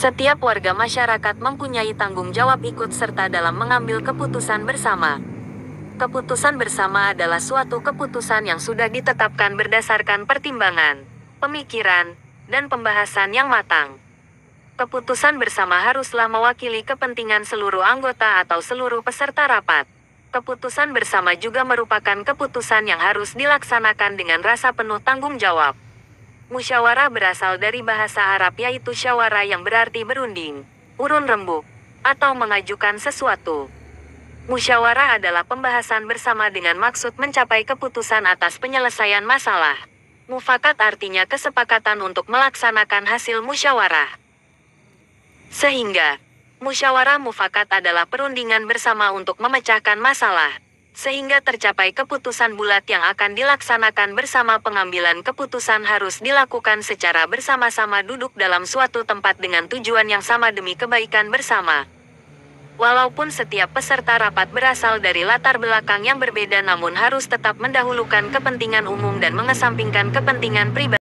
Setiap warga masyarakat mempunyai tanggung jawab ikut serta dalam mengambil keputusan bersama. Keputusan bersama adalah suatu keputusan yang sudah ditetapkan berdasarkan pertimbangan, pemikiran, dan pembahasan yang matang. Keputusan bersama haruslah mewakili kepentingan seluruh anggota atau seluruh peserta rapat. Keputusan bersama juga merupakan keputusan yang harus dilaksanakan dengan rasa penuh tanggung jawab. Musyawarah berasal dari bahasa Arab yaitu syawara yang berarti berunding, urun rembuk, atau mengajukan sesuatu. Musyawarah adalah pembahasan bersama dengan maksud mencapai keputusan atas penyelesaian masalah. Mufakat artinya kesepakatan untuk melaksanakan hasil musyawarah. Sehingga, musyawarah mufakat adalah perundingan bersama untuk memecahkan masalah, sehingga tercapai keputusan bulat yang akan dilaksanakan bersama. Pengambilan keputusan harus dilakukan secara bersama-sama duduk dalam suatu tempat dengan tujuan yang sama demi kebaikan bersama. Walaupun setiap peserta rapat berasal dari latar belakang yang berbeda namun harus tetap mendahulukan kepentingan umum dan mengesampingkan kepentingan pribadi.